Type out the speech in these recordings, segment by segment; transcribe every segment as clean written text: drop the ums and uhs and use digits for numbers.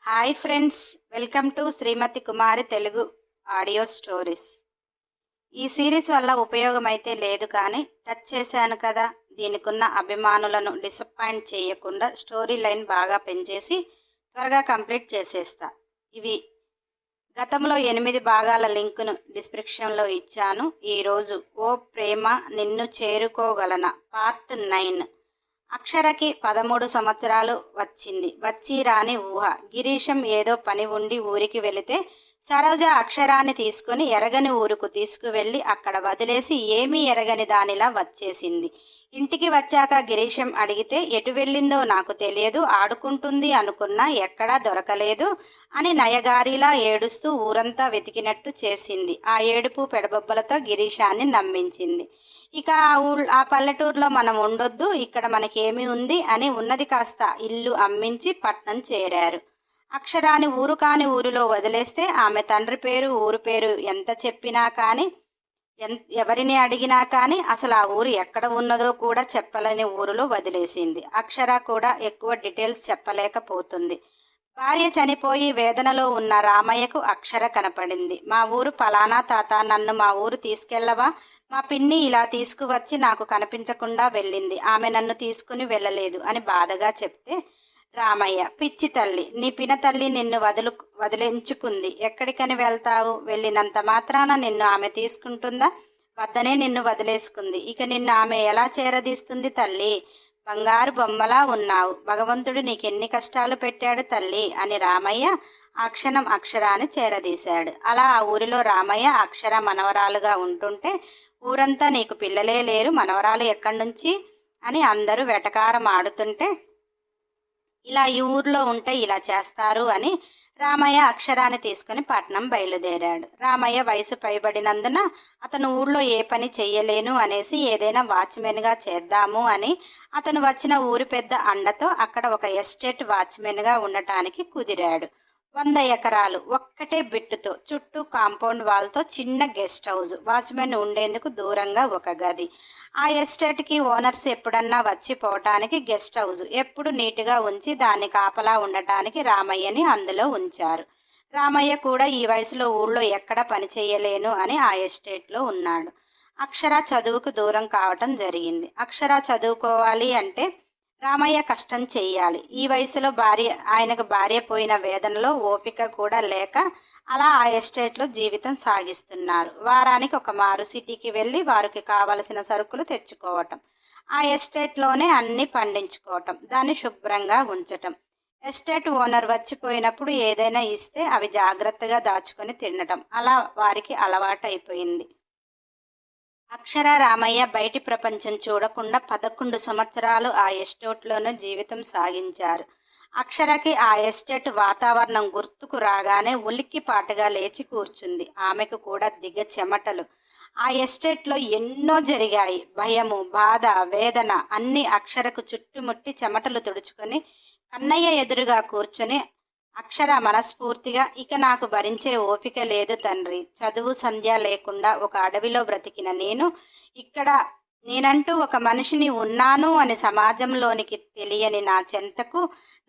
Hi friends, welcome to Shrimati Kumari Telugu audio stories. ఈ series వల్ల ఉపయోగం అయితే లేదు, కానీ టచ్ చేశాను కదా, దీనికున్న అభిమానులను డిసప్పాయింట్ చేయకుండా స్టోరీ లైన్ బాగా పెంచేసి త్వరగా కంప్లీట్ చేసేస్తా. ఇవి గతంలో 8 భాగాల లింకును డిస్క్రిప్షన్లో ఇచ్చాను. ఈరోజు ఓ ప్రేమ నిన్ను చేరుకోగలన పార్ట్ 9. అక్షరకి 13 సంవత్సరాలు వచ్చింది. వచ్చి రాని ఊహ. గిరీశం ఏదో పని ఉండి ఊరికి వెళితే సరోజ అక్షరాన్ని తీసుకుని ఎరగని ఊరుకు తీసుకువెళ్ళి అక్కడ వదిలేసి ఏమీ ఎరగని దానిలా వచ్చేసింది. ఇంటికి వచ్చాక గిరీశం అడిగితే ఎటు వెళ్ళిందో నాకు తెలియదు, ఆడుకుంటుంది అనుకున్నా ఎక్కడా దొరకలేదు అని నయగారిలా ఏడుస్తూ ఊరంతా వెతికినట్టు చేసింది. ఆ ఏడుపు పెడబొబ్బలతో గిరీశాన్ని నమ్మించింది. ఇక ఆ పల్లెటూరులో మనం ఉండొద్దు, ఇక్కడ మనకేమీ ఉంది అని ఉన్నది కాస్త ఇల్లు అమ్మించి పట్నం చేరారు. అక్షరాన్ని ఊరు కాని ఊరిలో వదిలేస్తే ఆమె తండ్రి పేరు ఊరు పేరు ఎంత చెప్పినా కానీ, ఎవరిని అడిగినా కానీ అసలు ఆ ఊరు ఎక్కడ ఉన్నదో కూడా చెప్పలేని ఊరిలో వదిలేసింది. అక్షర కూడా ఎక్కువ డీటెయిల్స్ చెప్పలేకపోతుంది. భార్య చనిపోయి వేదనలో ఉన్న రామయ్యకు అక్షర కనపడింది. మా ఊరు పలానా తాత, నన్ను మా ఊరు తీసుకెళ్ళవా? మా పిన్ని ఇలా తీసుకువచ్చి నాకు కనిపించకుండా వెళ్ళింది, ఆమె నన్ను తీసుకుని వెళ్ళలేదు అని బాధగా చెప్తే రామయ్య, పిచ్చి తల్లి, నీ పిన తల్లి నిన్ను వదిలించుకుంది, ఎక్కడికని వెళ్తావు? వెళ్ళినంత మాత్రాన నిన్ను ఆమె తీసుకుంటుందా? వద్దనే నిన్ను వదిలేసుకుంది, ఇక నిన్ను ఆమె ఎలా చేరదీస్తుంది తల్లి? బంగారు బొమ్మలా ఉన్నావు, భగవంతుడు నీకెన్ని కష్టాలు పెట్టాడు తల్లి అని రామయ్య ఆ క్షణం అక్షరాన్ని చేరదీశాడు. అలా ఆ ఊరిలో రామయ్య అక్షర మనవరాలుగా ఉంటుంటే ఊరంతా నీకు పిల్లలే లేరు, మనవరాలు ఎక్కడి నుంచి అని అందరూ వెటకారం ఆడుతుంటే, ఇలా ఈ ఊర్లో ఉంటే ఇలా చేస్తారు అని రామయ్య అక్షరాన్ని తీసుకుని పట్నం బయలుదేరాడు. రామయ్య వయసు పైబడినందున అతను ఊళ్ళో ఏ పని చెయ్యలేను అనేసి ఏదైనా వాచ్మెన్గా చేద్దాము అని అతను వచ్చిన ఊరి పెద్ద అండతో అక్కడ ఒక ఎస్టేట్ వాచ్మెన్గా ఉండటానికి కుదిరాడు. 100 ఎకరాలు, ఒక్కటే బిట్టుతో, చుట్టూ కాంపౌండ్ వాల్తో చిన్న గెస్ట్ హౌస్, వాచ్మెన్ ఉండేందుకు దూరంగా ఒక గది. ఆ ఎస్టేట్కి ఓనర్స్ ఎప్పుడన్నా వచ్చి పోవటానికి గెస్ట్ హౌస్ ఎప్పుడు నీట్గా ఉంచి దాన్ని కాపలా ఉండటానికి రామయ్యని అందులో ఉంచారు. రామయ్య కూడా ఈ వయసులో ఊళ్ళో ఎక్కడ పని చేయలేను అని ఆ ఎస్టేట్లో ఉన్నాడు. అక్షర చదువుకు దూరం కావటం జరిగింది. అక్షర చదువుకోవాలి అంటే రామయ్య కష్టం చెయ్యాలి. ఈ వయసులో ఆయనకు భార్య పోయిన వేదనలో ఓపిక కూడా లేక అలా ఆ ఎస్టేట్లో జీవితం సాగిస్తున్నారు. వారానికి ఒక మారు సిటీకి వెళ్ళి వారికి కావలసిన సరుకులు తెచ్చుకోవటం, ఆ ఎస్టేట్లోనే అన్నీ పండించుకోవటం, దాన్ని శుభ్రంగా ఉంచటం, ఎస్టేట్ ఓనర్ వచ్చిపోయినప్పుడు ఏదైనా ఇస్తే అవి జాగ్రత్తగా దాచుకొని తినటం, అలా వారికి అలవాటైపోయింది. అక్షర రామయ్య బయటి ప్రపంచం చూడకుండా 11 సంవత్సరాలు ఆ ఎస్టేట్లోనే జీవితం సాగించారు. అక్షరకి ఆ ఎస్టేట్ వాతావరణం గుర్తుకు రాగానే ఉలిక్కిపాటుగా లేచి కూర్చుంది. ఆమెకు కూడా దిగ చెమటలు. ఆ ఎస్టేట్లో ఎన్నో జరిగాయి. భయము, బాధ, వేదన అన్నీ అక్షరకు చుట్టుముట్టి చెమటలు తుడుచుకొని కన్నయ్య ఎదురుగా కూర్చొని అక్షర మనస్ఫూర్తిగా, ఇక నాకు భరించే ఓపిక లేదు తండ్రి, చదువు సంధ్య లేకుండా ఒక అడవిలో బ్రతికిన నేనంటూ ఒక మనిషిని ఉన్నాను అని సమాజంలోనికి తెలియని నా చెంతకు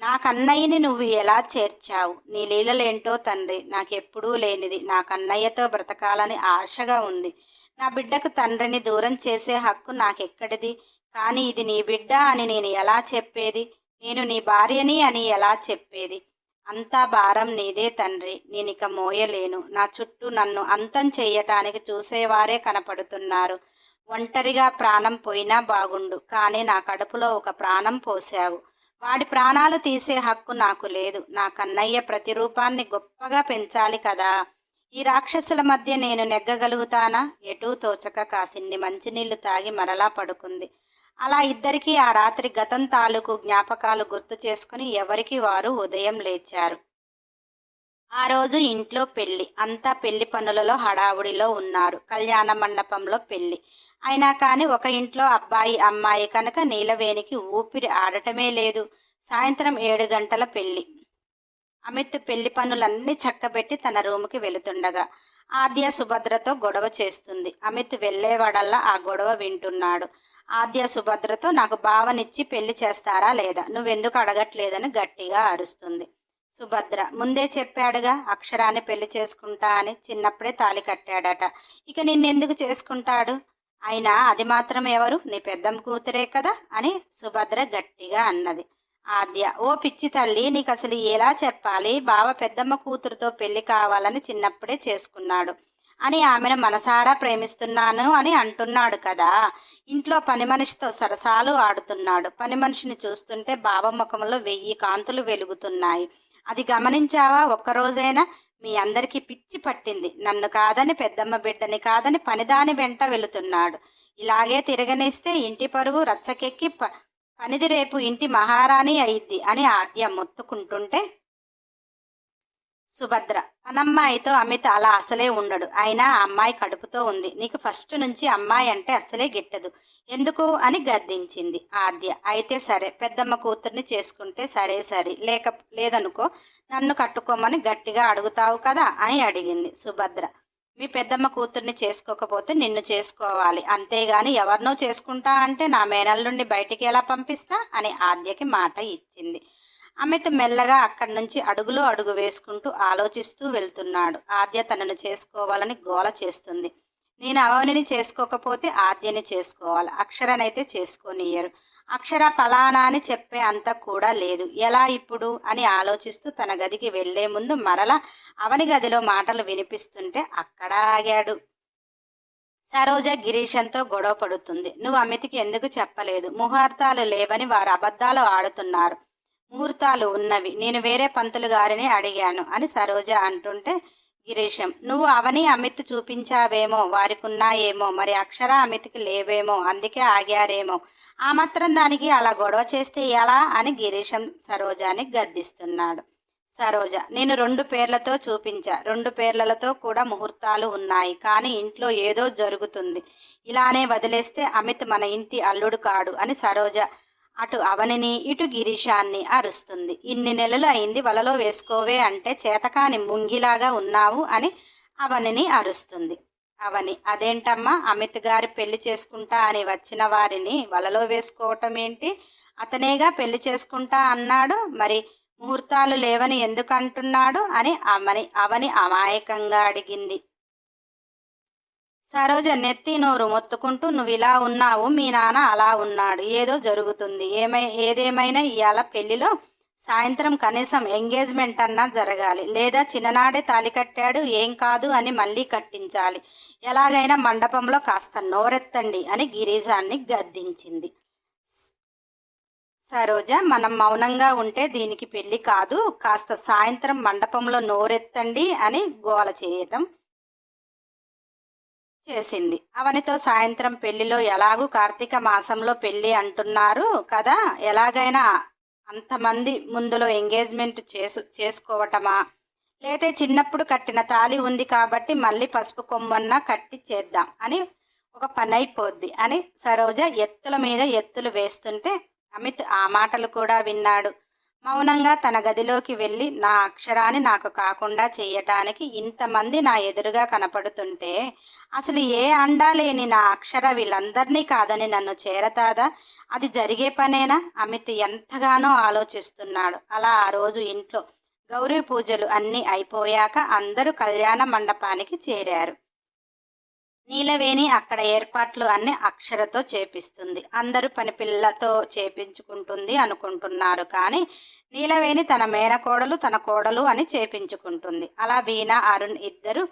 నా కన్నయ్యని నువ్వు ఎలా చేర్చావు? నీ లీలలేంటో తండ్రి, నాకెప్పుడూ లేనిది, నా కన్నయ్యతో బ్రతకాలని ఆశగా ఉంది. నా బిడ్డకు తండ్రిని దూరం చేసే హక్కు నాకెక్కడిది? కానీ ఇది నీ బిడ్డ అని నేను ఎలా చెప్పేది? నేను నీ భార్యని అని ఎలా చెప్పేది? అంతా భారం నీదే తండ్రి, నేనిక మోయలేను. నా చుట్టూ నన్ను అంతం చెయ్యటానికి చూసేవారే కనపడుతున్నారు. ఒంటరిగా ప్రాణం పోయినా బాగుండు, కానీ నా కడుపులో ఒక ప్రాణం పోశావు. వాడి ప్రాణాలు తీసే హక్కు నాకు లేదు. నా కన్నయ్య ప్రతిరూపాన్ని గొప్పగా పెంచాలి కదా. ఈ రాక్షసుల మధ్య నేను నెగ్గగలుగుతానా? ఎటూ తోచక కాసిన్ని మంచినీళ్లు తాగి మరలా పడుకుంది. అలా ఇద్దరికీ ఆ రాత్రి గతం తాలూకు జ్ఞాపకాలు గుర్తు చేసుకుని ఎవరికి వారు ఉదయం లేచారు. ఆ రోజు ఇంట్లో పెళ్లి. అంతా పెళ్లి పనులలో హడావుడిలో ఉన్నారు. కళ్యాణ మండపంలో పెళ్లి అయినా కానీ ఒక ఇంట్లో అబ్బాయి అమ్మాయి కనుక నీలవేణికి ఊపిరి ఆడటమే లేదు. సాయంత్రం 7 గంటల పెళ్లి. అమిత్ పెళ్లి పనులన్నీ చక్కబెట్టి తన రూముకి వెళుతుండగా ఆద్య సుభద్రతో గొడవ చేస్తుంది. అమిత్ వెళ్ళేవాడల్లా ఆ గొడవ వింటున్నాడు. ఆద్య సుభద్రతో నాకు భావనిచ్చి పెళ్లి చేస్తారా లేదా, నువ్వెందుకు అడగట్లేదని గట్టిగా అరుస్తుంది. సుభద్ర ముందే చెప్పాడుగా అక్షరాన్ని పెళ్లి చేసుకుంటా అని, చిన్నప్పుడే తాళి కట్టాడట. ఇక నిన్నెందుకు చేసుకుంటాడు? అయినా అది మాత్రం ఎవరు? నీ పెద్దమ్మ కూతురే కదా అని సుభద్ర గట్టిగా అన్నది. ఆద్య, ఓ పిచ్చి తల్లి, నీకు అసలు ఎలా చెప్పాలి? బావ పెద్దమ్మ కూతురుతో పెళ్లి కావాలని చిన్నప్పుడే చేసుకున్నాడు అని ఆమెను మనసారా ప్రేమిస్తున్నాను అని అంటున్నాడు కదా. ఇంట్లో పని మనిషితో సరసాలు ఆడుతున్నాడు. పని మనిషిని చూస్తుంటే బావ ముఖంలో 1000 కాంతులు వెలుగుతున్నాయి. అది గమనించావా ఒక్కరోజైనా? మీ అందరికీ పిచ్చి పట్టింది. నన్ను కాదని, పెద్దమ్మ బిడ్డని కాదని పనిదాని వెంట వెళుతున్నాడు. ఇలాగే తిరగనిస్తే ఇంటి పరువు రచ్చకెక్కి పనిది రేపు ఇంటి మహారాణి అయింది అని ఆద్య మొత్తుకుంటుంటే, సుభద్ర, పనమ్మాయితో అమిత్ అలా అసలే ఉండడు. అయినా ఆ అమ్మాయి కడుపుతో ఉంది. నీకు ఫస్ట్ నుంచి అమ్మాయి అంటే అసలే గిట్టదు. ఎందుకు అని గద్దించింది ఆద్య. అయితే సరే, పెద్దమ్మ కూతుర్ని చేసుకుంటే సరే సరే, లేదనుకో నన్ను కట్టుకోమని గట్టిగా అడుగుతావు కదా అని అడిగింది సుభద్ర. మీ పెద్దమ్మ కూతుర్ని చేసుకోకపోతే నిన్ను చేసుకోవాలి, అంతేగాని ఎవరినో చేసుకుంటా అంటే నా మేనల్లుండి బయటికి ఎలా పంపిస్తా అని ఆద్యకి మాట ఇచ్చింది. అమిత్ మెల్లగా అక్కడి నుంచి అడుగులో అడుగు వేసుకుంటూ ఆలోచిస్తూ వెళ్తున్నాడు. ఆద్య తనను చేసుకోవాలని గోల చేస్తుంది. నేను అవనిని చేసుకోకపోతే ఆద్యని చేసుకోవాలి, అక్షరనైతే చేసుకోనియ్యరు. అక్షర పలానా అని చెప్పే అంత కూడా లేదు. ఎలా ఇప్పుడు అని ఆలోచిస్తూ తన గదికి వెళ్లే ముందు మరలా అవని గదిలో మాటలు వినిపిస్తుంటే అక్కడ ఆగాడు. సరోజ గిరీశంతో గొడవ పడుతుంది. నువ్వు అమిత్కి ఎందుకు చెప్పలేదు? ముహూర్తాలు లేవని వారు అబద్ధాలు ఆడుతున్నారు. ముహూర్తాలు ఉన్నవి, నేను వేరే పంతులు గారిని అడిగాను అని సరోజ అంటుంటే, గిరీశం, నువ్వు అవని అమిత్ చూపించావేమో, వారికున్నాయేమో, మరి అక్షర అమిత్కి లేవేమో, అందుకే ఆగారేమో. ఆ మాత్రం దానికి అలా గొడవ చేస్తే ఎలా అని గిరీశం సరోజాని గద్దిస్తున్నాడు. సరోజ, నేను 2 పేర్లతో చూపించా, 2 పేర్లతో కూడా ముహూర్తాలు ఉన్నాయి. కానీ ఇంట్లో ఏదో జరుగుతుంది. ఇలానే వదిలేస్తే అమిత్ మన ఇంటి అల్లుడు కాడు అని సరోజ అటు అవనిని ఇటు గిరీశాన్ని అరుస్తుంది. ఇన్ని నెలలు అయింది వలలో వేసుకోవే అంటే చేతకాని ముంగిలాగా ఉన్నావు అని అవనిని అరుస్తుంది. అవని, అదేంటమ్మా, అమిత్ గారి పెళ్లి చేసుకుంటా అని వచ్చిన వారిని వలలో వేసుకోవటం ఏంటి? అతనేగా పెళ్లి చేసుకుంటా అన్నాడు, మరి ముహూర్తాలు లేవని ఎందుకు అంటున్నాడు అని అవని అమాయకంగా అడిగింది. సరోజ నెత్తి నోరు మొత్తుకుంటూ, నువ్వు ఇలా ఉన్నావు, మీ నాన్న అలా ఉన్నాడు, ఏదో జరుగుతుంది. ఏదేమైనా ఇవాళ పెళ్లిలో సాయంత్రం కనీసం ఎంగేజ్మెంట్ అన్నా జరగాలి, లేదా చిన్ననాడే తాళి కట్టాడు ఏం కాదు అని మళ్ళీ కట్టించాలి. ఎలాగైనా మండపంలో కాస్త నోరెత్తండి అని గిరీశాన్ని గద్దించింది. సరోజ, మనం మౌనంగా ఉంటే దీనికి పెళ్లి కాదు, కాస్త సాయంత్రం మండపంలో నోరెత్తండి అని గోల చేయటం చేసింది. అవనితో సాయంత్రం పెళ్లిలో ఎలాగూ కార్తీక మాసంలో పెళ్లి అంటున్నారు కదా, ఎలాగైనా అంతమంది ముందులో ఎంగేజ్మెంట్ చేసుకోవటమా, లేతే చిన్నప్పుడు కట్టిన తాళి ఉంది కాబట్టి మళ్ళీ పసుపు కొమ్మన్నా కట్టి చేద్దాం అని ఒక పని అయిపోద్ది అని సరోజ ఎత్తుల మీద ఎత్తులు వేస్తుంటే అమిత్ ఆ మాటలు కూడా విన్నాడు. మౌనంగా తన గదిలోకి వెళ్ళి, నా అక్షరాన్ని నాకు కాకుండా చెయ్యటానికి ఇంతమంది నా ఎదురుగా కనపడుతుంటే అసలు ఏ అండా లేని నా అక్షర వీళ్ళందరినీ కాదని నన్ను చేరతాదా? అది జరిగే పనేనా? అమిత్ ఎంతగానో ఆలోచిస్తున్నాడు. అలా ఆ రోజు ఇంట్లో గౌరీ పూజలు అన్నీ అయిపోయాక అందరూ కళ్యాణ మండపానికి చేరారు. నీలవేణి అక్కడ ఏర్పాట్లు అన్ని అక్షరతో చేపిస్తుంది. అందరూ పనిపిల్లతో చేపించుకుంటుంది అనుకుంటున్నారు, కానీ నీలవేణి తన మేనకోడలు తన కోడలు అని చేపించుకుంటుంది. అలా వీణ అరుణ్ ఇద్దరు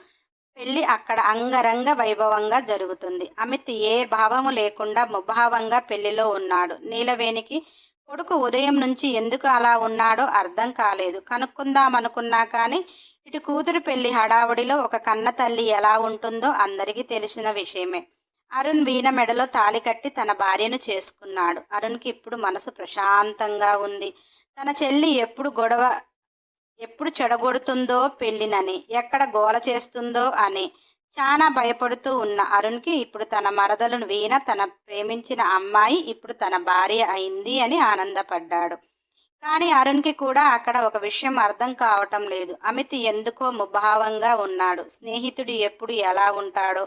పెళ్లి అక్కడ అంగరంగ వైభవంగా జరుగుతుంది. అమిత్ ఏ భావము లేకుండా ముభావంగా పెళ్లిలో ఉన్నాడు. నీలవేణికి కొడుకు ఉదయం నుంచి ఎందుకు అలా ఉన్నాడో అర్థం కాలేదు. కనుక్కుందామనుకున్నా కానీ ఇటు కూతురు పెళ్లి హడావుడిలో ఒక కన్న తల్లి ఎలా ఉంటుందో అందరికీ తెలిసిన విషయమే. అరుణ్ వీణ మెడలో తాళి కట్టి తన భార్యను చేసుకున్నాడు. అరుణ్కి ఇప్పుడు మనసు ప్రశాంతంగా ఉంది. తన చెల్లి ఎప్పుడు చెడగొడుతుందో పెళ్ళినని, ఎక్కడ గోల చేస్తుందో అని చాలా భయపడుతూ ఉన్న అరుణ్కి ఇప్పుడు తన మరదలను వీణ, తన ప్రేమించిన అమ్మాయి ఇప్పుడు తన భార్య అయింది అని ఆనందపడ్డాడు. కానీ అరుణ్కి కూడా అక్కడ ఒక విషయం అర్థం కావటం లేదు. అమిత్ ఎందుకో ముభావంగా ఉన్నాడు. స్నేహితుడు ఎప్పుడు ఎలా ఉంటాడో,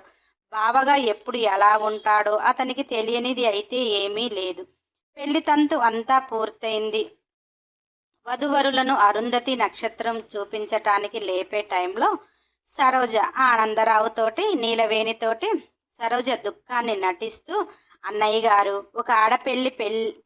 బావగా ఎప్పుడు ఎలా ఉంటాడో అతనికి తెలియనిది అయితే ఏమీ లేదు. పెళ్లి తంతు అంతా పూర్తయింది. వధువరులను అరుంధతి నక్షత్రం చూపించటానికి లేపే టైంలో సరోజ ఆనందరావుతోటి నీలవేణితోటి సరోజ దుఃఖాన్ని నటిస్తూ, అన్నయ్య గారు, ఒక ఆడపెళ్లి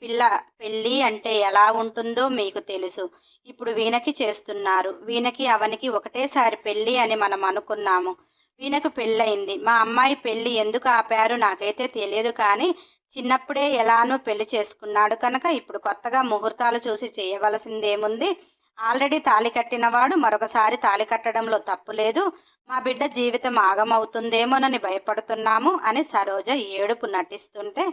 పిల్ల పెళ్ళి అంటే ఎలా ఉంటుందో మీకు తెలుసు. ఇప్పుడు వీణకి చేస్తున్నారు. వీణకి అవనికి ఒకటేసారి పెళ్ళి అని మనం అనుకున్నాము. వీణకు పెళ్ళయింది. మా అమ్మాయి పెళ్ళి ఎందుకు ఆపారు నాకైతే తెలియదు, కానీ చిన్నప్పుడే ఎలానో పెళ్లి చేసుకున్నాడు కనుక ఇప్పుడు కొత్తగా ముహూర్తాలు చూసి చేయవలసిందేముంది? ఆల్రెడీ తాళి కట్టినవాడు మరొకసారి తాళి కట్టడంలో తప్పు లేదు. మా బిడ్డ జీవితం ఆగమవుతుందేమోనని భయపడుతున్నాము అని సరోజ ఏడుపు నటిస్తుంటే,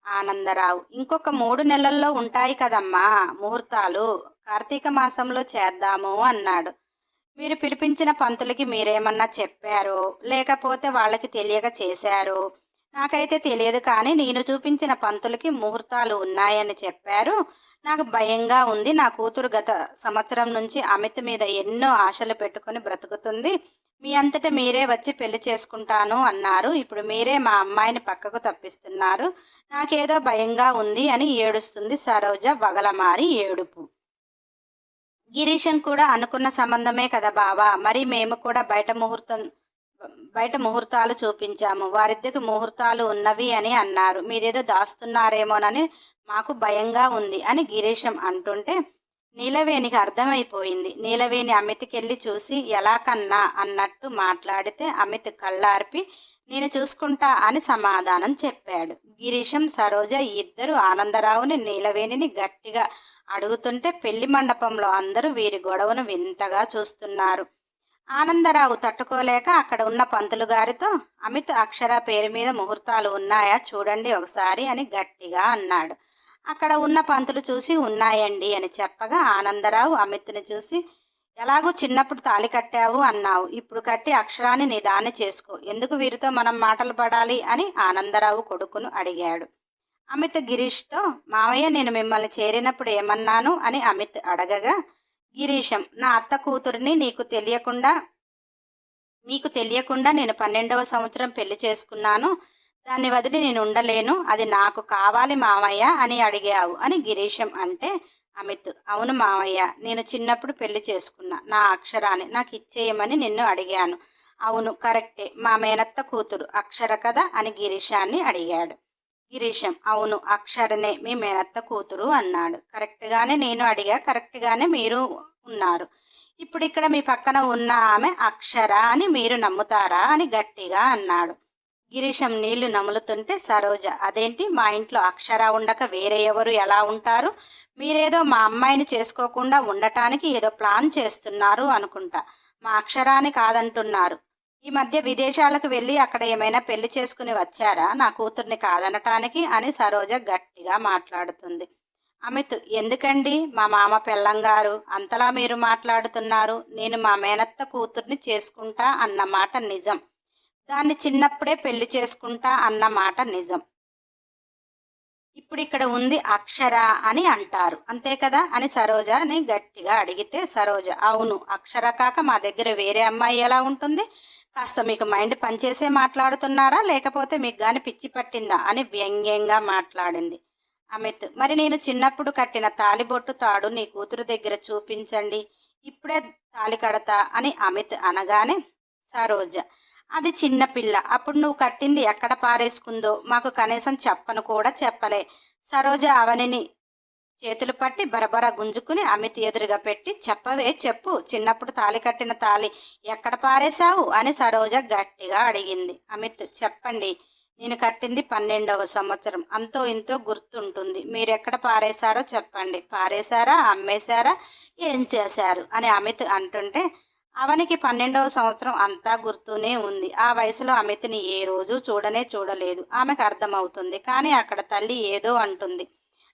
ఆనందరావు, ఇంకొక 3 నెలల్లో ఉంటాయి కదమ్మా ముహూర్తాలు, కార్తీక మాసంలో చేద్దాము అన్నాడు. మీరు పిలిపించిన పంతులకి మీరేమన్నా చెప్పారో లేకపోతే వాళ్ళకి తెలియక చేశారో నాకైతే తెలియదు, కానీ నేను చూపించిన పంతులకి ముహూర్తాలు ఉన్నాయని చెప్పారు. నాకు భయంగా ఉంది. నా కూతురు గత సంవత్సరం నుంచి అమిత్ మీద ఎన్నో ఆశలు పెట్టుకుని బ్రతుకుతుంది. మీ అంతటా మీరే వచ్చి పెళ్లి చేసుకుంటాను అన్నారు. ఇప్పుడు మీరే మా అమ్మాయిని పక్కకు తప్పిస్తున్నారు. నాకేదో భయంగా ఉంది అని ఏడుస్తుంది సరోజ వగలమారి ఏడుపు. గిరీశం కూడా అనుకున్న సంబంధమే కదా బావా, మరి మేము కూడా బయట ముహూర్తాలు చూపించాము. వారిద్దరికి ముహూర్తాలు ఉన్నవి అని అన్నారు. మీరేదో దాస్తున్నారేమోనని మాకు భయంగా ఉంది అని గిరీశం అంటుంటే నీలవేణికి అర్థమైపోయింది. నీలవేణి అమిత్కెళ్ళి చూసి ఎలా కన్నా అన్నట్టు మాట్లాడితే అమిత్ కళ్ళార్పి నేను చూసుకుంటా అని సమాధానం చెప్పాడు. గిరీశం సరోజ ఇద్దరు ఆనందరావుని నీలవేణిని గట్టిగా అడుగుతుంటే పెళ్లి మండపంలో అందరూ వీరి గొడవను వింతగా చూస్తున్నారు. ఆనందరావు తట్టుకోలేక అక్కడ ఉన్న పంతులు గారితో అమిత్ అక్షర పేరు మీద ముహూర్తాలు ఉన్నాయా చూడండి ఒకసారి అని గట్టిగా అన్నాడు. అక్కడ ఉన్న పంతులు చూసి ఉన్నాయండి అని చెప్పగా ఆనందరావు అమిత్ని చూసి, ఎలాగూ చిన్నప్పుడు తాళి కట్టావు అన్నావు, ఇప్పుడు కట్టి అక్షరాన్ని నిదాన్ని చేసుకో, ఎందుకు వీరితో మనం మాటలు పడాలి అని ఆనందరావు కొడుకును అడిగాడు. అమిత్ గిరీష్తో, మామయ్య నేను మిమ్మల్ని చేరినప్పుడు ఏమన్నాను అని అమిత్ అడగగా, గిరీశం, నా అత్త కూతురిని మీకు తెలియకుండా నేను 12వ సంవత్సరం పెళ్లి చేసుకున్నాను. దాన్ని వదిలి నేను ఉండలేను. అది నాకు కావాలి మామయ్య అని అడిగావు అని గిరీశం అంటే అమిత్, అవును మామయ్య, నేను చిన్నప్పుడు పెళ్లి చేసుకున్నా. నా అక్షరాన్ని నాకు ఇచ్చేయమని నిన్ను అడిగాను. అవును కరెక్టే, మా మేనత్త కూతురు అక్షర కదా అని గిరీశాన్ని అడిగాడు. గిరీశం, అవును అక్షరనే మీ మేనత్త కూతురు అన్నాడు. కరెక్ట్గానే నేను అడిగా, కరెక్ట్గానే మీరు ఉన్నారు. ఇప్పుడు ఇక్కడ మీ పక్కన ఉన్న ఆమె అక్షర అని మీరు నమ్ముతారా అని గట్టిగా అన్నాడు. గిరీశం నీళ్లు నములుతుంటే సరోజ, అదేంటి, మా ఇంట్లో అక్షర ఉండక వేరే ఎవరు ఎలా ఉంటారు? మీరేదో మా అమ్మాయిని చేసుకోకుండా ఉండటానికి ఏదో ప్లాన్ చేస్తున్నారు అనుకుంటా. మా అక్షరాన్ని కాదంటున్నారు. ఈ మధ్య విదేశాలకు వెళ్ళి అక్కడ ఏమైనా పెళ్లి చేసుకుని వచ్చారా నా కూతుర్ని కాదనటానికి అని సరోజ గట్టిగా మాట్లాడుతుంది. అమిత్, ఎందుకండి మా మామ పెళ్ళంగారు అంతలా మీరు మాట్లాడుతున్నారు? నేను మా మేనత్త కూతుర్ని చేసుకుంటా అన్న మాట నిజం. దాన్ని చిన్నప్పుడే పెళ్లి చేసుకుంటా అన్న మాట నిజం. ఇప్పుడు ఇక్కడ ఉంది అక్షర అని అంటారు అంతే కదా అని సరోజని గట్టిగా అడిగితే సరోజ, అవును అక్షర కాక మా దగ్గర వేరే అమ్మాయి ఎలా ఉంటుంది? కాస్త మీకు మైండ్ పనిచేసే మాట్లాడుతున్నారా లేకపోతే మీకు గాని పిచ్చి పట్టిందా అని వ్యంగ్యంగా మాట్లాడింది. అమిత్, మరి నేను చిన్నప్పుడు కట్టిన తాలిబొట్టు తాడు నీ కూతురు దగ్గర చూపించండి, ఇప్పుడే తాలి కడతా అని అమిత్ అనగానే సరోజ, అది చిన్నపిల్ల, అప్పుడు నువ్వు కట్టింది ఎక్కడ పారేసుకుందో మాకు కనీసం చెప్పను కూడా చెప్పలే. సరోజ అవనిని చేతులు పట్టి బరబర గుంజుకుని అమిత్ ఎదురుగా పెట్టి, చెప్పవే చెప్పు, చిన్నప్పుడు తాలి కట్టిన తాలి ఎక్కడ పారేశావు అని సరోజ గట్టిగా అడిగింది. అమిత్, చెప్పండి, నేను కట్టింది 12వ సంవత్సరం, అంతో ఇంతో గుర్తుంటుంది, మీరెక్కడ పారేశారో చెప్పండి, పారేశారా, అమ్మేశారా, ఏం చేశారు అని అమిత్ అంటుంటే అవనికి 12వ సంవత్సరం అంతా గుర్తూనే ఉంది. ఆ వయసులో అమిత్ని ఏ రోజు చూడలేదు. ఆమెకు అర్థమవుతుంది, కానీ అక్కడ తల్లి ఏదో అంటుంది.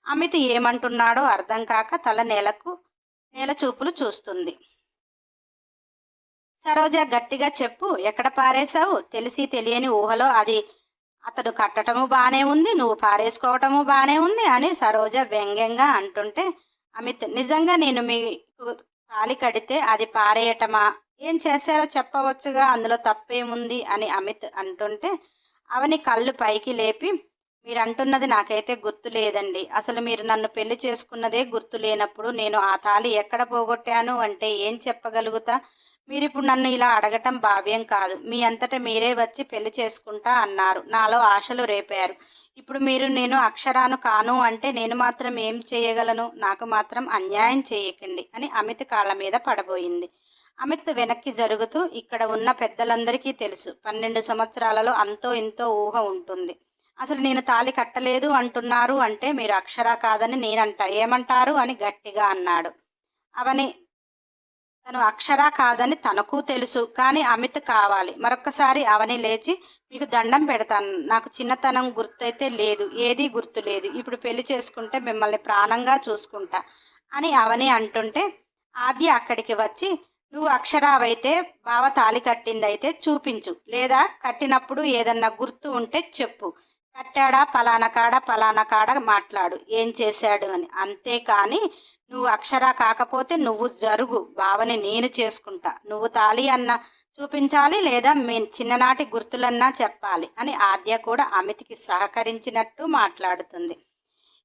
అమిత్ ఏమంటున్నాడో అర్థం కాక తల నేల చూపులు చూస్తుంది. సరోజ గట్టిగా చెప్పు, ఎక్కడ పారేశావు? తెలిసి తెలియని ఊహలో అది అతడు కట్టటము బానే ఉంది, నువ్వు పారేసుకోవటము బానే ఉంది అని సరోజ వ్యంగ్యంగా అంటుంటే అమిత్, నిజంగా నేను మీకు తాళి కడితే అది పారేయటమా? ఏం చేశారో చెప్పవచ్చుగా, అందులో తప్పేముంది అని అమిత్ అంటుంటే అవని కళ్ళు పైకి లేపి, మీరంటున్నది నాకైతే గుర్తు లేదండి. అసలు మీరు నన్ను పెళ్లి చేసుకున్నదే గుర్తు లేనప్పుడు నేను ఆ తాళి ఎక్కడ పోగొట్టాను అంటే ఏం చెప్పగలుగుతా? మీరిప్పుడు నన్ను ఇలా అడగటం భావ్యం కాదు. మీ అంతట మీరే వచ్చి పెళ్లి చేసుకుంటా అన్నారు. నాలో ఆశలు రేపారు. ఇప్పుడు మీరు నేను అక్షరాను కాను అంటే నేను మాత్రం ఏం చేయగలను? నాకు మాత్రం అన్యాయం చేయకండి అని అమిత్ కాళ్ళ మీద పడబోయింది. అమిత్ వెనక్కి జరుగుతూ ఇక్కడ ఉన్న పెద్దలందరికీ తెలుసు. 12 సంవత్సరాలలో అంతో ఇంతో ఊహ ఉంటుంది. అసలు నేను తాళి కట్టలేదు అంటున్నారు అంటే మీరు అక్షరా కాదని నేనంటా ఏమంటారు అని గట్టిగా అన్నాడు. అవని తను అక్షరా కాదని తనకు తెలుసు. కానీ అమిత్ కావాలి. మరొక్కసారి అవని లేచి మీకు దండం పెడతాను. నాకు చిన్నతనం గుర్తయితే లేదు. ఏదీ గుర్తు లేదు. ఇప్పుడు పెళ్లి చేసుకుంటే మిమ్మల్ని ప్రాణంగా చూసుకుంటా అని అవని అంటుంటే ఆద్య అక్కడికి వచ్చి నువ్వు అక్షరావైతే బావ తాళి కట్టిందైతే చూపించు. లేదా కట్టినప్పుడు ఏదన్నా గుర్తు ఉంటే చెప్పు. కట్టాడా పలానా కాడ మాట్లాడు ఏం చేశాడు అని. అంతేకాని నువ్వు అక్షరా కాకపోతే నువ్వు జరుగు. బావని నేను చేసుకుంటా. నువ్వు తాళి అన్న చూపించాలి లేదా మీ చిన్ననాటి గుర్తులన్నా చెప్పాలి అని ఆద్య కూడా అమిత్కి సహకరించినట్టు మాట్లాడుతుంది.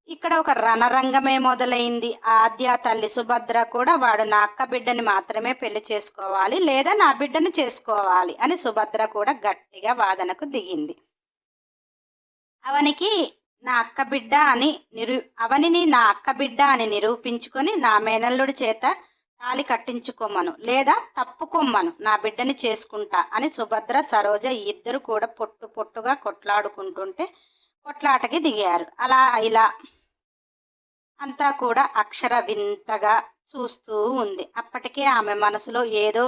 ఇక్కడ ఒక రణరంగమే మొదలైంది. ఆద్య తల్లి సుభద్ర కూడా వాడు నా అక్క బిడ్డని మాత్రమే పెళ్లి చేసుకోవాలి లేదా నా బిడ్డని చేసుకోవాలి అని సుభద్ర కూడా గట్టిగా వాదనకు దిగింది. అవనికి నా అక్క బిడ్డ అని అవనిని నా అక్క బిడ్డ అని నిరూపించుకొని నా మేనల్లుడి చేత తాళి కట్టించుకోమను లేదా తప్పుకోమ్మను. నా బిడ్డని చేసుకుంటా అని సుభద్ర సరోజ ఇద్దరు కూడా పొట్టుగా కొట్లాడుకుంటుంటే కొట్లాటకి దిగారు. అలా ఇలా అంతా కూడా అక్షర వింతగా చూస్తూ ఉంది. అప్పటికే ఆమె మనసులో ఏదో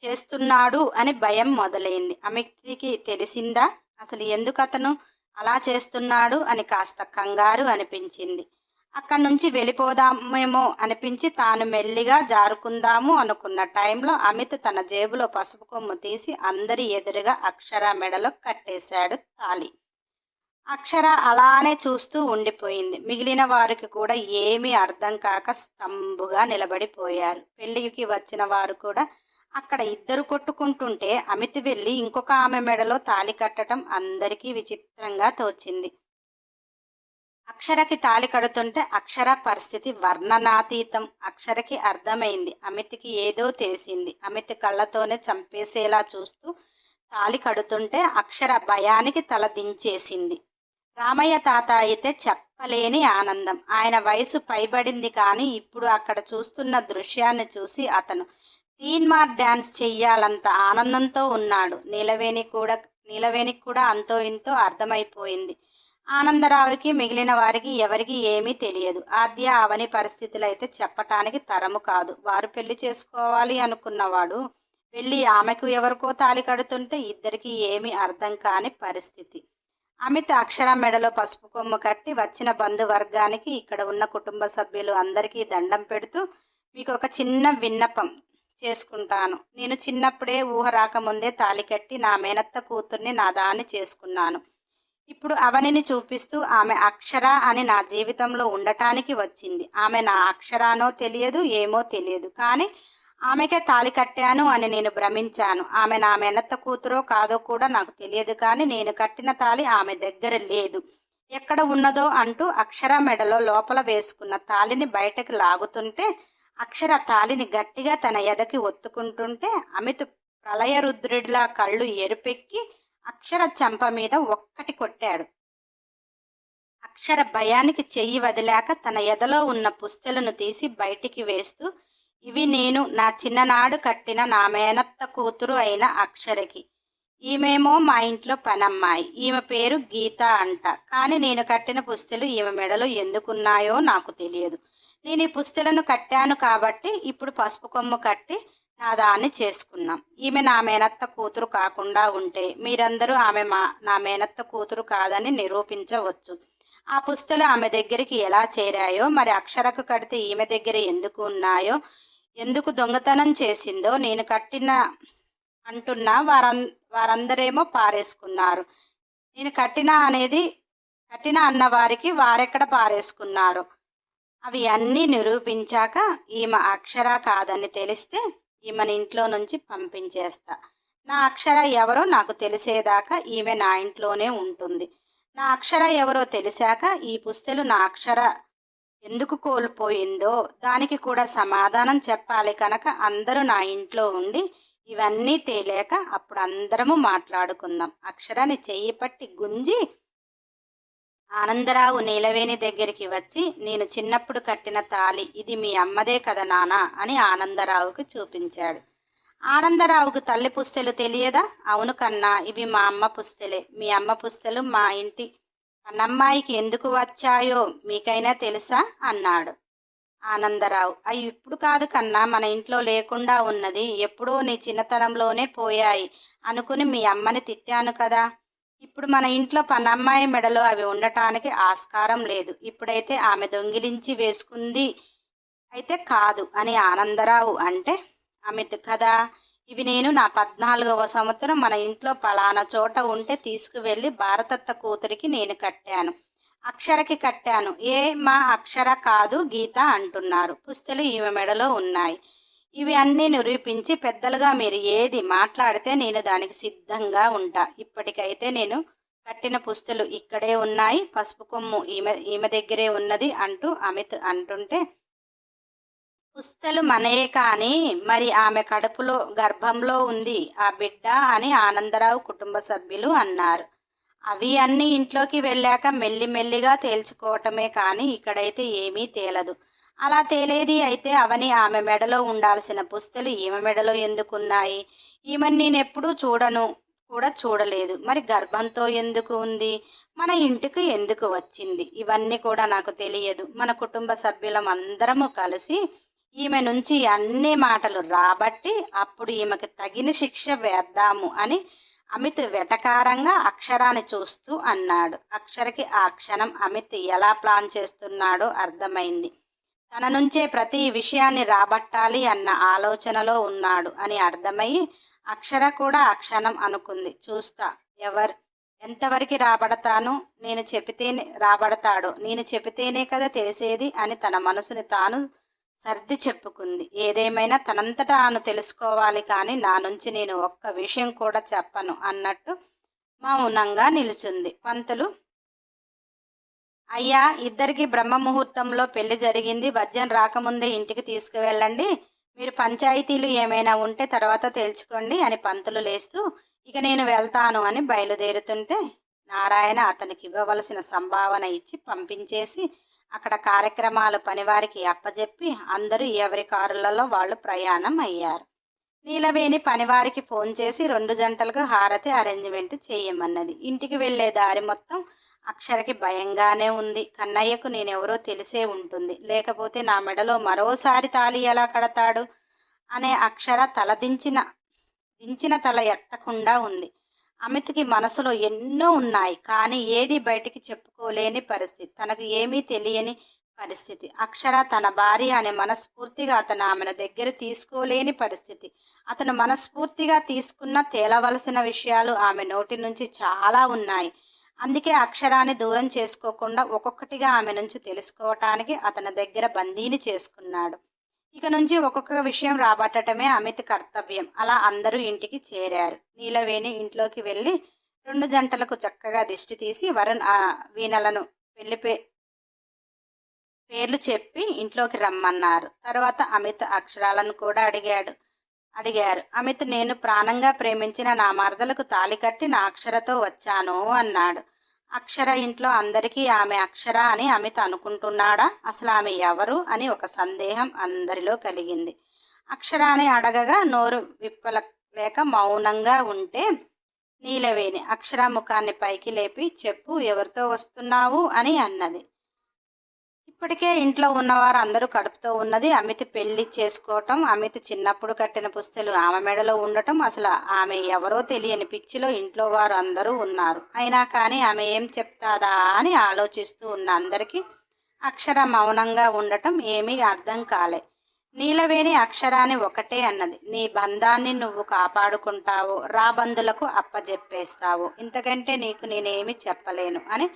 చేస్తున్నాడు అని భయం మొదలైంది. అమిత్కి తెలిసిందా అసలు ఎందుకు అతను అలా చేస్తున్నాడు అని కాస్త కంగారు అనిపించింది. అక్కడి నుంచి వెళ్ళిపోదామేమో అనిపించి తాను మెల్లిగా జారుకుందాము అనుకున్న టైంలో అమిత్ తన జేబులో పసుపు కొమ్ము తీసి అందరి ఎదురుగా అక్షర మెడలో కట్టేశాడు తాళి. అక్షర అలానే చూస్తూ ఉండిపోయింది. మిగిలిన వారికి కూడా ఏమీ అర్థం కాక స్తంభుగా నిలబడిపోయారు. పెళ్లికి వచ్చిన వారు కూడా అక్కడ ఇద్దరు కొట్టుకుంటుంటే అమిత్ వెళ్ళి ఇంకొక ఆమె మెడలో తాళి కట్టడం అందరికీ విచిత్రంగా తోచింది. అక్షరకి తాళి కడుతుంటే అక్షర పరిస్థితి వర్ణనాతీతం. అక్షరకి అర్థమైంది. అమిత్కి ఏదో తెలిసింది. అమిత్ కళ్ళతోనే చంపేసేలా చూస్తూ తాళి కడుతుంటే అక్షర భయానికి తల దించేసింది. రామయ్య తాత అయితే చెప్పలేని ఆనందం. ఆయన వయసు పైబడింది కానీ ఇప్పుడు అక్కడ చూస్తున్న దృశ్యాన్ని చూసి అతను తీన్మార్ డ్యాన్స్ చెయ్యాలంత ఆనందంతో ఉన్నాడు. నీలవేణికి కూడా అంతో ఇంతో అర్థమైపోయింది. ఆనందరావుకి మిగిలిన వారికి ఎవరికి ఏమీ తెలియదు. ఆద్య అవని పరిస్థితులు అయితే చెప్పటానికి తరము కాదు. వారు పెళ్లి చేసుకోవాలి అనుకున్నవాడు వెళ్ళి ఆమెకు ఎవరికో తాళి కడుతుంటే ఇద్దరికి ఏమీ అర్థం కాని పరిస్థితి. అమిత్ అక్షర మెడలో పసుపు కొమ్ము కట్టి వచ్చిన బంధువర్గానికి ఇక్కడ ఉన్న కుటుంబ సభ్యులు అందరికీ దండం పెడుతూ మీకు ఒక చిన్న విన్నపం చేసుకుంటాను. నేను చిన్నప్పుడే ఊహ రాకముందే తాళి కట్టి నా మేనత్త కూతుర్ని నా దాన్ని చేసుకున్నాను. ఇప్పుడు అవనిని చూపిస్తూ ఆమె అక్షర అని నా జీవితంలో ఉండటానికి వచ్చింది. ఆమె నా అక్షరానో తెలియదు ఏమో తెలియదు కానీ ఆమెకే తాళి కట్టాను అని నేను భ్రమించాను. ఆమె నా మేనత్త కూతురో కాదో కూడా నాకు తెలియదు కానీ నేను కట్టిన తాళి ఆమె దగ్గర లేదు. ఎక్కడ ఉన్నదో అంటూ అక్షర మెడలో లోపల వేసుకున్న తాళిని బయటకు లాగుతుంటే అక్షర తాళిని గట్టిగా తన ఎదకి ఒత్తుకుంటుంటే అమిత్ ప్రళయరుద్రుడిలా కళ్ళు ఎరుపెక్కి అక్షర చెంప మీద ఒక్కటి కొట్టాడు. అక్షర భయానికి చెయ్యి వదిలాక తన ఎదలో ఉన్న పుస్తెలను తీసి బయటికి వేస్తూ ఇవి నేను నా చిన్ననాడు కట్టిన నా మేనత్త కూతురు అయిన అక్షరకి. ఈమెమో మా ఇంట్లో పనమ్మాయి. ఈమె పేరు గీత అంట. కానీ నేను కట్టిన పుస్తెలు ఈమె మెడలో ఎందుకున్నాయో నాకు తెలియదు. నేను ఈ పుస్తెలను కట్టాను కాబట్టి ఇప్పుడు పసుపు కొమ్ము కట్టి నా దాన్ని చేసుకున్నాం. ఈమె నా మేనత్త కూతురు కాకుండా ఉంటే మీరందరూ ఆమె నా మేనత్త కూతురు కాదని నిరూపించవచ్చు. ఆ పుస్తెలు ఆమె దగ్గరికి ఎలా చేరాయో మరి అక్షరకు కడితే ఈమె దగ్గర ఎందుకు ఉన్నాయో ఎందుకు దొంగతనం చేసిందో నేను కట్టిన అంటున్నా వారందరేమో పారేసుకున్నారు. నేను కట్టిన అన్న వారికి వారెక్కడ పారేసుకున్నారు. అవి అన్నీ నిరూపించాక ఈమె అక్షర కాదని తెలిస్తే ఈమెను ఇంట్లో నుంచి పంపించేస్తా. నా అక్షర ఎవరో నాకు తెలిసేదాకా ఈమె నా ఇంట్లోనే ఉంటుంది. నా అక్షర ఎవరో తెలిసాక ఈ పుస్తెలు నా అక్షర ఎందుకు కోల్పోయిందో దానికి కూడా సమాధానం చెప్పాలి కనుక అందరూ నా ఇంట్లో ఉండి ఇవన్నీ తేలేక అప్పుడు అందరము మాట్లాడుకుందాం. అక్షరాన్ని చెయ్యి పట్టి గుంజి ఆనందరావు నీలవేణి దగ్గరికి వచ్చి, నేను చిన్నప్పుడు కట్టిన తాళి ఇది మీ అమ్మదే కదా నానా అని ఆనందరావుకి చూపించాడు. ఆనందరావుకు తల్లి పుస్తెలు తెలియదా? అవును కన్నా, ఇవి మా అమ్మ పుస్తెలే. మీ అమ్మ పుస్తెలు మా ఇంటి పన్నమ్మాయికి ఎందుకు వచ్చాయో మీకైనా తెలుసా అన్నాడు. ఆనందరావు, అవి ఇప్పుడు కాదు కన్నా, మన ఇంట్లో లేకుండా ఉన్నది. ఎప్పుడో నీ చిన్నతనంలోనే పోయాయి అనుకుని మీ అమ్మని తిట్టాను కదా. ఇప్పుడు మన ఇంట్లో పనమ్మాయి మెడలో అవి ఉండటానికి ఆస్కారం లేదు. ఇప్పుడైతే ఆమె దొంగిలించి వేసుకుంది అయితే కాదు అని ఆనందరావు అంటే, అమిత్ కదా, ఇవి నేను నా 14వ సంవత్సరం మన ఇంట్లో పలానా చోట ఉంటే తీసుకువెళ్ళి భారతత్త కూతురికి నేను కట్టాను. అక్షరకి కట్టాను. మా అక్షర కాదు గీత అంటున్నారు. పుస్తలు ఈమె మెడలో ఉన్నాయి. ఇవి అన్నీ నిరూపించి పెద్దలుగా మీరు ఏది మాట్లాడితే నేను దానికి సిద్ధంగా ఉంటా. ఇప్పటికైతే నేను కట్టిన పుస్తలు ఇక్కడే ఉన్నాయి. పసుపు కొమ్ము ఈమె దగ్గరే ఉన్నది అంటూ అమిత్ అంటుంటే, పుస్తలు మనయే కానీ మరి ఆమె కడుపులో గర్భంలో ఉంది ఆ బిడ్డ అని ఆనందరావు కుటుంబ సభ్యులు అన్నారు. అవి అన్నీ ఇంట్లోకి వెళ్ళాక మెల్లిమెల్లిగా తేల్చుకోవటమే కానీ ఇక్కడైతే ఏమీ తేలదు. అలా తేలేది అయితే అవని ఆమె మెడలో ఉండాల్సిన పుస్తలు ఈమె మెడలో ఎందుకున్నాయి? ఈమెను నేనెప్పుడూ కూడా చూడలేదు. మరి గర్భంతో ఎందుకు ఉంది? మన ఇంటికి ఎందుకు వచ్చింది? ఇవన్నీ కూడా నాకు తెలియదు. మన కుటుంబ సభ్యులం అందరము కలిసి ఈమె నుంచి అన్ని మాటలు రాబట్టి అప్పుడు ఈమెకు తగిన శిక్ష వేద్దాము అని అమిత్ వెటకారంగా అక్షరాన్ని చూస్తూ అన్నాడు. అక్షరకి ఆ క్షణం అమిత్ ఎలా ప్లాన్ చేస్తున్నాడో అర్థమైంది. తన నుంచే ప్రతి విషయాన్ని రాబట్టాలి అన్న ఆలోచనలో ఉన్నాడు అని అర్థమయ్యి అక్షర కూడా ఆ క్షణం అనుకుంది, చూస్తా ఎంతవరకు రాబడతాను, నేను చెబితేనే కదా తెలిసేది అని తన మనసుని తాను సర్ది చెప్పుకుంది. ఏదేమైనా తనంతటా తాను తెలుసుకోవాలి కానీ నా నుంచి నేను ఒక్క విషయం కూడా చెప్పను అన్నట్టు మౌనంగా నిలుచుంది. పంతులు, అయ్యా, ఇద్దరికి బ్రహ్మ ముహూర్తంలో పెళ్లి జరిగింది. వద్యం రాకముందే ఇంటికి తీసుకువెళ్ళండి. మీరు పంచాయతీలు ఏమైనా ఉంటే తర్వాత తేల్చుకోండి అని పంతులు లేస్తూ ఇక నేను వెళ్తాను అని బయలుదేరుతుంటే నారాయణ అతనికి ఇవ్వవలసిన సంభావన ఇచ్చి పంపించేసి అక్కడ కార్యక్రమాలు పనివారికి అప్పజెప్పి అందరూ ఎవరి కారులలో వాళ్ళు ప్రయాణం అయ్యారు. నీలవేణి పనివారికి ఫోన్ చేసి 2 జంటలకు హారతి అరేంజ్మెంట్ చేయమన్నది. ఇంటికి వెళ్లే దారి మొత్తం అక్షరకి భయంగానే ఉంది. కన్నయ్యకు నేనెవరో తెలిసే ఉంటుంది, లేకపోతే నా మెడలో మరోసారి తాళి ఎలా కడతాడు అనే అక్షర దించిన తల ఎత్తకుండా ఉంది. అమిత్కి మనసులో ఎన్నో ఉన్నాయి కానీ ఏది బయటికి చెప్పుకోలేని పరిస్థితి, తనకు ఏమీ తెలియని పరిస్థితి. అక్షర తన భార్య అని మనస్ఫూర్తిగా అతను ఆమెను దగ్గర తీసుకోలేని పరిస్థితి. అతను మనస్ఫూర్తిగా తీసుకున్న తేలవలసిన విషయాలు ఆమె నోటి నుంచి చాలా ఉన్నాయి. అందుకే అక్షరాన్ని దూరం చేసుకోకుండా ఒక్కొక్కటిగా ఆమె నుంచి తెలుసుకోవటానికి అతని దగ్గర బందీని చేసుకున్నాడు. ఇక నుంచి ఒక్కొక్క విషయం రాబట్టడమే అమిత్ కర్తవ్యం. అలా అందరూ ఇంటికి చేరారు. నీలవేణి ఇంట్లోకి వెళ్ళి 2 జంటలకు చక్కగా దిష్టి తీసి వీణలను పెళ్లి పేర్లు చెప్పి ఇంట్లోకి రమ్మన్నారు. తర్వాత అమిత్ అక్షరాలను కూడా అడిగారు. అమిత్, నేను ప్రాణంగా ప్రేమించిన నా మరదలకు తాళి కట్టి నా అక్షరతో వచ్చాను అన్నాడు. అక్షర ఇంట్లో అందరికీ ఆమె అక్షర అని అమిత్ అనుకుంటున్నాడా? అసలు ఆమె ఎవరు అని ఒక సందేహం అందరిలో కలిగింది. అక్షరాన్ని అడగగా నోరు విప్పలేక మౌనంగా ఉంటే నీలవేణి అక్షర ముఖాన్ని పైకి లేపి, చెప్పు, ఎవరితో వస్తున్నావు అని అన్నది. ఇప్పటికే ఇంట్లో ఉన్నవారు అందరూ కడుపుతో ఉన్నది. అమిత్ పెళ్లి చేసుకోవటం, అమిత్ చిన్నప్పుడు కట్టిన పుస్తలు ఆమె మెడలో ఉండటం, అసలు ఆమె ఎవరో తెలియని పిచ్చిలో ఇంట్లో వారు అందరూ ఉన్నారు. అయినా కానీ ఆమె ఏం చెప్తాదా అని ఆలోచిస్తూ ఉన్న అందరికీ అక్షర మౌనంగా ఉండటం ఏమీ అర్థం కాలే. నీలవేణి అక్షరాన్ని ఒకటే అన్నది, నీ బంధాన్ని నువ్వు కాపాడుకుంటావో రాబందులకు అప్పజెప్పేస్తావో, ఇంతకంటే నీకు నేనేమి చెప్పలేను అని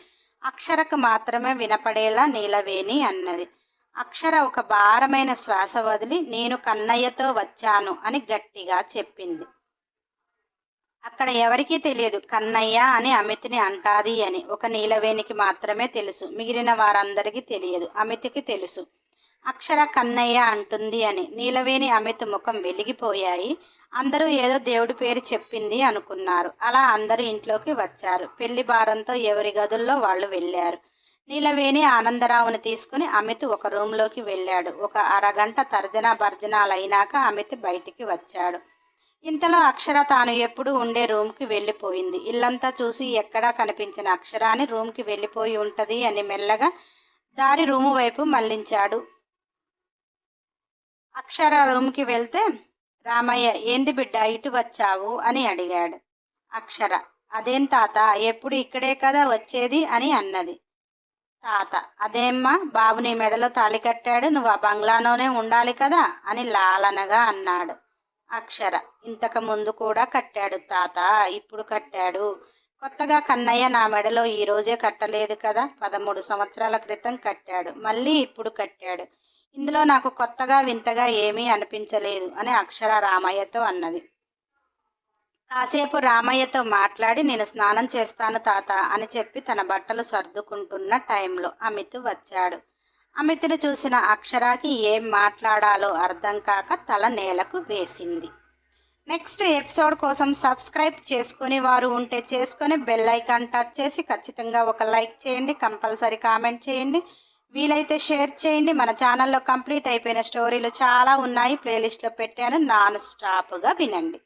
అక్షరకు మాత్రమే వినపడేలా నీలవేణి అన్నది. అక్షర ఒక భారమైన శ్వాస వదిలి నేను కన్నయ్యతో వచ్చాను అని గట్టిగా చెప్పింది. అక్కడ ఎవరికీ తెలియదు కన్నయ్య అని అమిత్ని అంటాది అని. ఒక నీలవేణికి మాత్రమే తెలుసు. మిగిలిన వారందరికీ తెలియదు. అమిత్కి తెలుసు అక్షర కన్నయ్య అంటుంది అని. నీలవేణి అమిత్ ముఖం వెలిగిపోయాయి. అందరూ ఏదో దేవుడి పేరు చెప్పింది అనుకున్నారు. అలా అందరూ ఇంట్లోకి వచ్చారు. పెళ్లి భారంతో ఎవరి గదుల్లో వాళ్ళు వెళ్ళారు. నీలవేణి ఆనందరావుని తీసుకుని అమిత్ ఒక రూంలోకి వెళ్ళాడు. ఒక అరగంట తర్జనా భర్జనాలైనాక అమిత్ బయటికి వచ్చాడు. ఇంతలో అక్షర తాను ఎప్పుడు ఉండే రూమ్కి వెళ్ళిపోయింది. ఇల్లంతా చూసి ఎక్కడా కనిపించిన అక్షరాని రూమ్కి వెళ్ళిపోయి ఉంటది అని మెల్లగా దారి రూము వైపు మళ్లించాడు. అక్షర రూమ్కి వెళ్తే రామయ్య ఏంది బిడ్డ ఇటు వచ్చావు అని అడిగాడు. అక్షర అదేం తాత ఎప్పుడు ఇక్కడే కదా వచ్చేది అని అన్నది. తాత అదేమ్మా బాబు నీ మెడలో తాళి కట్టాడు, నువ్వు ఆ బంగ్లాలోనే ఉండాలి కదా అని లాలనగా అన్నాడు. అక్షర ఇంతకు ముందు కూడా కట్టాడు తాత, ఇప్పుడు కట్టాడు. కొత్తగా కన్నయ్య నా మెడలో ఈరోజే కట్టలేదు కదా, 13 సంవత్సరాల క్రితం కట్టాడు, మళ్ళీ ఇప్పుడు కట్టాడు. ఇందులో నాకు కొత్తగా వింతగా ఏమీ అనిపించలేదు అని అక్షర రామయ్యతో అన్నది. కాసేపు రామయ్యతో మాట్లాడి నేను స్నానం చేస్తాను తాత అని చెప్పి తన బట్టలు సర్దుకుంటున్న టైంలో అమిత్ వచ్చాడు. అమిత్ని చూసిన అక్షరాకి ఏం మాట్లాడాలో అర్థం కాక తల నేలకు వేసింది. నెక్స్ట్ ఎపిసోడ్ కోసం సబ్స్క్రైబ్ చేసుకుని వారు ఉంటే చేసుకొని బెల్ ఐకాన్ టచ్ చేసి ఖచ్చితంగా ఒక లైక్ చేయండి, కంపల్సరీ కామెంట్ చేయండి, వీలైతే షేర్ చేయండి. మన ఛానల్లో కంప్లీట్ అయిపోయిన స్టోరీలు చాలా ఉన్నాయి, ప్లేలిస్ట్లో పెట్టాను, నాన్ స్టాప్గా వినండి.